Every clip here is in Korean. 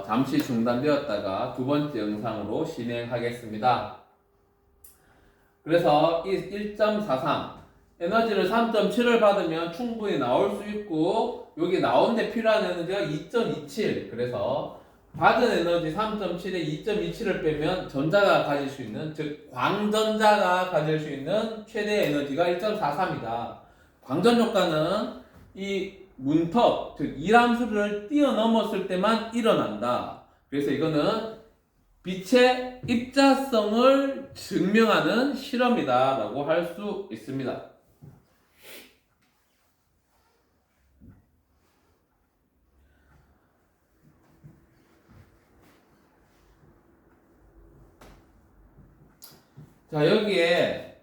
잠시 중단되었다가 두 번째 영상으로 진행하겠습니다. 그래서 1.43 에너지를 3.7을 받으면 충분히 나올 수 있고, 여기 나오는데 필요한 에너지가 2.27. 그래서 받은 에너지 3.7에 2.27을 빼면 전자가 가질 수 있는, 즉 광전자가 가질 수 있는 최대 에너지가 1.43이다. 광전 효과는 이 문턱, 즉 이함수를 뛰어넘었을 때만 일어난다. 그래서 이거는 빛의 입자성을 증명하는 실험이다 라고 할 수 있습니다. 자, 여기에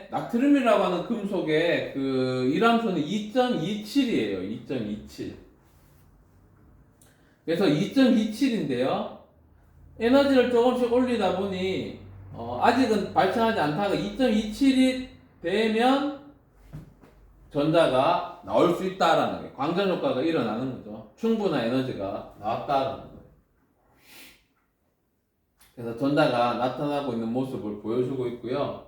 나트륨이라고 하는 금속의 그 일함수는 2.27이에요. 2.27. 그래서 2.27인데요. 에너지를 조금씩 올리다 보니 아직은 발생하지 않다가 2.27이 되면 전자가 나올 수 있다라는 게, 광전 효과가 일어나는 거죠. 충분한 에너지가 나왔다라는 거예요. 그래서 전자가 나타나고 있는 모습을 보여주고 있고요.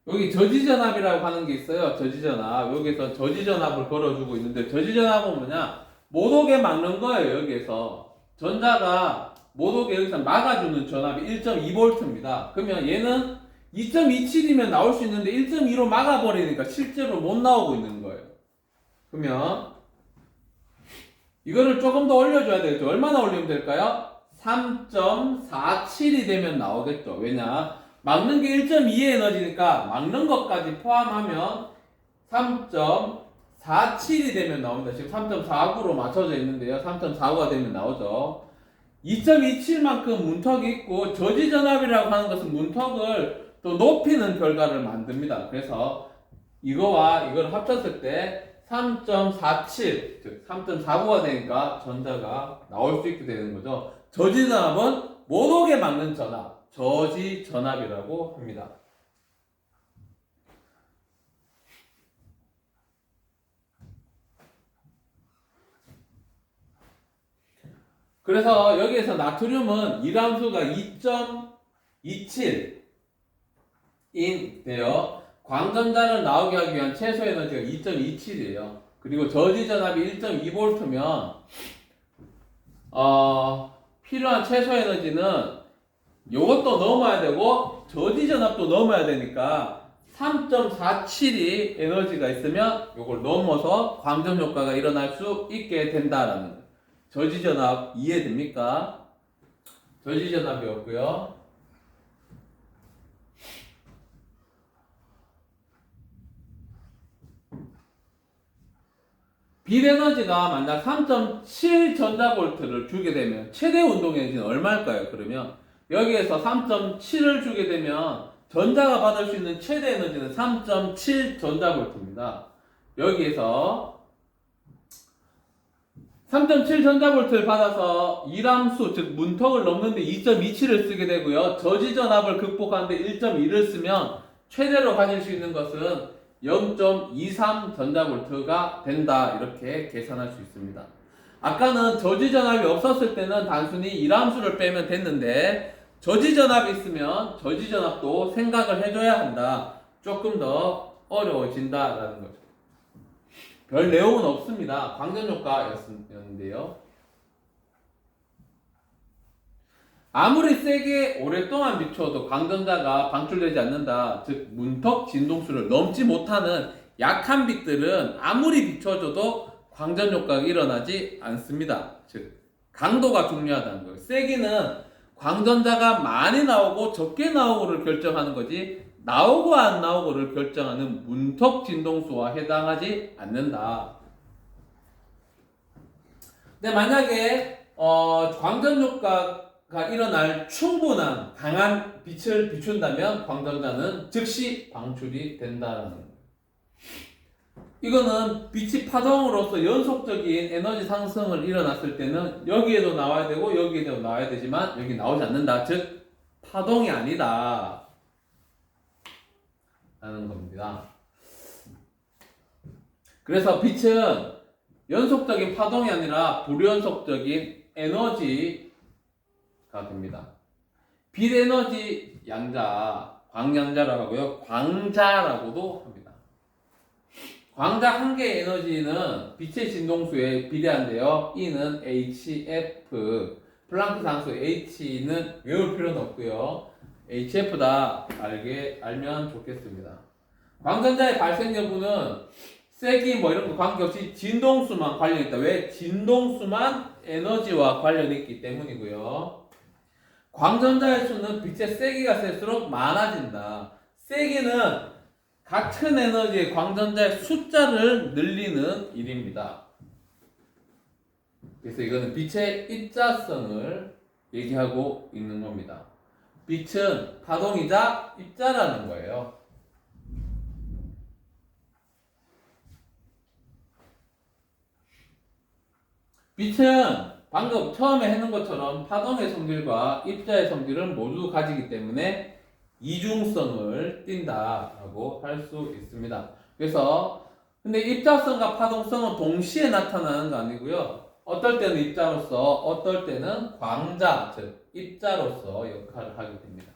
여기 저지전압이라고 하는 게 있어요. 저지전압. 여기서 저지전압을 걸어주고 있는데, 저지전압은 뭐냐? 못 오게 막는 거예요. 여기에서 전자가 못 오게 여기서 막아주는 전압이 1.2V입니다. 그러면 얘는 2.27이면 나올 수 있는데 1.2로 막아버리니까 실제로 못 나오고 있는 거예요. 그러면 이거를 조금 더 올려줘야 되겠죠. 얼마나 올리면 될까요? 3.47이 되면 나오겠죠. 왜냐? 막는 게 1.2의 에너지니까 막는 것까지 포함하면 3.47이 되면 나옵니다. 지금 3.49로 맞춰져 있는데요. 3.45가 되면 나오죠. 2.27만큼 문턱이 있고, 저지전압이라고 하는 것은 문턱을 또 높이는 결과를 만듭니다. 그래서 이거와 이걸 합쳤을 때 3.47, 즉 3.49가 되니까 전자가 나올 수 있게 되는 거죠. 저지전압은 못 오게 막는 전압, 저지전압이라고 합니다. 그래서 여기에서 나트륨은 일함수가 2.27인데요. 광전자를 나오게 하기 위한 최소 에너지가 2.27이에요. 그리고 저지전압이 1.2V면 필요한 최소 에너지는 이것도 넘어야 되고 저지전압도 넘어야 되니까 3.47이 에너지가 있으면 이걸 넘어서 광전 효과가 일어날 수 있게 된다라는 거예요. 저지전압 이해됩니까? 저지전압이었고요. 빛 에너지가 만약 3.7 전자볼트를 주게 되면 최대 운동 에너지는 얼마일까요? 그러면 여기에서 3.7을 주게 되면 전자가 받을 수 있는 최대 에너지는 3.7 전자볼트입니다. 여기에서 3.7 전자볼트를 받아서 이함수, 즉 문턱을 넘는데 2.27을 쓰게 되고요. 저지전압을 극복하는데 1.2를 쓰면 최대로 가질 수 있는 것은 0.23 전자볼트가 된다. 이렇게 계산할 수 있습니다. 아까는 저지전압이 없었을 때는 단순히 이함수를 빼면 됐는데, 저지전압이 있으면 저지전압도 생각을 해줘야 한다. 조금 더 어려워진다라는 거죠. 별 내용은 없습니다. 광전효과였는데요. 아무리 세게 오랫동안 비춰도 광전자가 방출되지 않는다. 즉 문턱 진동수를 넘지 못하는 약한 빛들은 아무리 비춰줘도 광전효과가 일어나지 않습니다. 즉 강도가 중요하다는 거예요. 세기는 광전자가 많이 나오고 적게 나오고를 결정하는 거지, 나오고 안 나오고를 결정하는 문턱 진동수와 해당하지 않는다. 근데 만약에 광전 효과가 일어날 충분한 강한 빛을 비춘다면 광전자는 즉시 방출이 된다는 거예요. 이거는 빛이 파동으로서 연속적인 에너지 상승을 일어났을 때는 여기에도 나와야 되고 여기에도 나와야 되지만 여기 나오지 않는다. 즉 파동이 아니다 라는 겁니다. 그래서 빛은 연속적인 파동이 아니라 불연속적인 에너지가 됩니다. 빛 에너지 양자, 광양자라고 하고요. 광자라고도 합니다. 광자 한 개의 에너지는 빛의 진동수에 비례한데요. E는 hf, 플랑크 상수 h는 외울 필요는 없고요. hf다 알면 좋겠습니다. 광전자의 발생 여부는 세기 뭐 이런 거 관계없이 진동수만 관련있다. 왜? 진동수만 에너지와 관련이 있기 때문이고요. 광전자의 수는 빛의 세기가 셀수록 많아진다. 세기는 같은 에너지의 광전자의 숫자를 늘리는 일입니다. 그래서 이거는 빛의 입자성을 얘기하고 있는 겁니다. 빛은 파동이자 입자라는 거예요. 빛은 방금 처음에 했는 것처럼 파동의 성질과 입자의 성질을 모두 가지기 때문에 이중성을 띈다라고 할 수 있습니다. 그래서 근데 입자성과 파동성은 동시에 나타나는 거 아니고요. 어떨 때는 입자로서, 어떨 때는 광자, 즉 입자로서 역할을 하게 됩니다.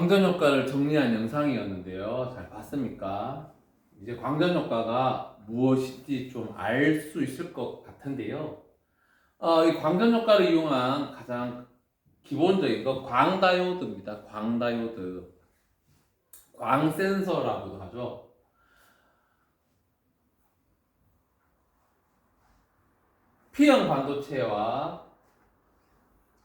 광전 효과를 정리한 영상이었는데요. 잘 봤습니까? 이제 광전 효과가 무엇인지 좀 알 수 있을 것 같은데요. 이 광전 효과를 이용한 가장 기본적인 거 광다이오드입니다. 광다이오드. 광센서라고도 하죠. P형 반도체와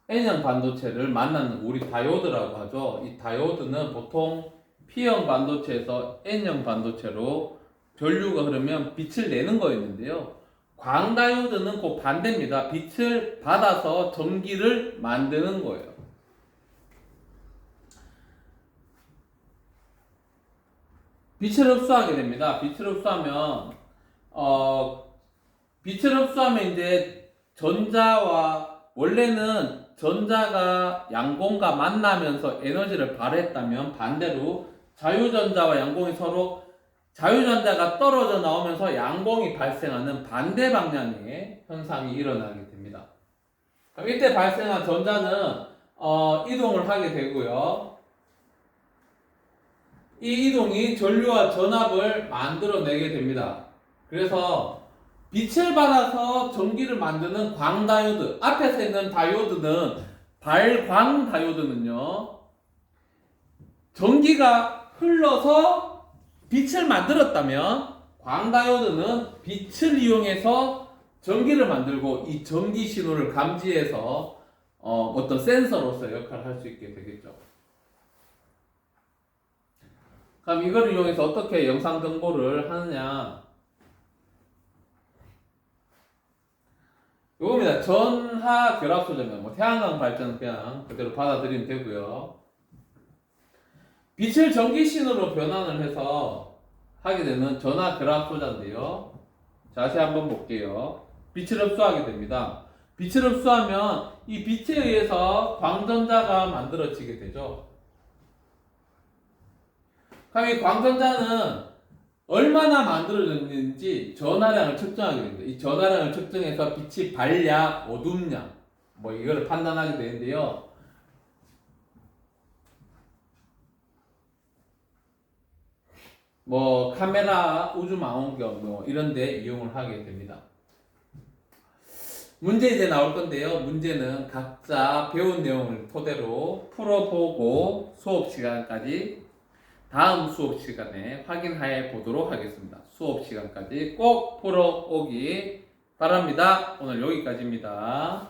N형 반도체를 만나는 우리 다이오드라고 하죠. 이 다이오드는 보통 P형 반도체에서 N형 반도체로 전류가 흐르면 빛을 내는 거였는데요. 광다이오드는 그 반대입니다. 빛을 받아서 전기를 만드는 거예요. 빛을 흡수하게 됩니다. 빛을 흡수하면 이제 원래는 전자가 양공과 만나면서 에너지를 발휘했다면 반대로 자유전자와 양공이 서로 자유전자가 떨어져 나오면서 양공이 발생하는 반대 방향의 현상이 일어나게 됩니다. 그럼 이때 발생한 전자는 이동을 하게 되고요. 이 이동이 전류와 전압을 만들어내게 됩니다. 그래서 빛을 받아서 전기를 만드는 광다이오드, 앞에서 있는 다이오드는 발광다이오드는요, 전기가 흘러서 빛을 만들었다면 광다이오드는 빛을 이용해서 전기를 만들고 이 전기 신호를 감지해서 어떤 센서로서 역할을 할 수 있게 되겠죠. 그럼 이걸 이용해서 어떻게 영상 정보를 하느냐? 요겁니다. 전하 결합 소재면 태양광 발전은 그냥 그대로 받아들이면 되고요. 빛을 전기 신호로 변환을 해서 하게 되는 전하 결합 소자인데요. 자세히 한번 볼게요. 빛을 흡수하게 됩니다. 빛을 흡수하면 이 빛에 의해서 광전자가 만들어지게 되죠. 그럼 이 광전자는 얼마나 만들어졌는지 전하량을 측정하게 됩니다. 이 전하량을 측정해서 빛이 밝냐, 어둡냐, 이거를 판단하게 되는데요. 카메라, 우주망원경 이런 데 이용을 하게 됩니다. 문제 이제 나올 건데요. 문제는 각자 배운 내용을 토대로 풀어보고 수업 시간까지 다음 수업 시간에 확인해 보도록 하겠습니다. 수업 시간까지 꼭 풀어오기 바랍니다. 오늘 여기까지입니다.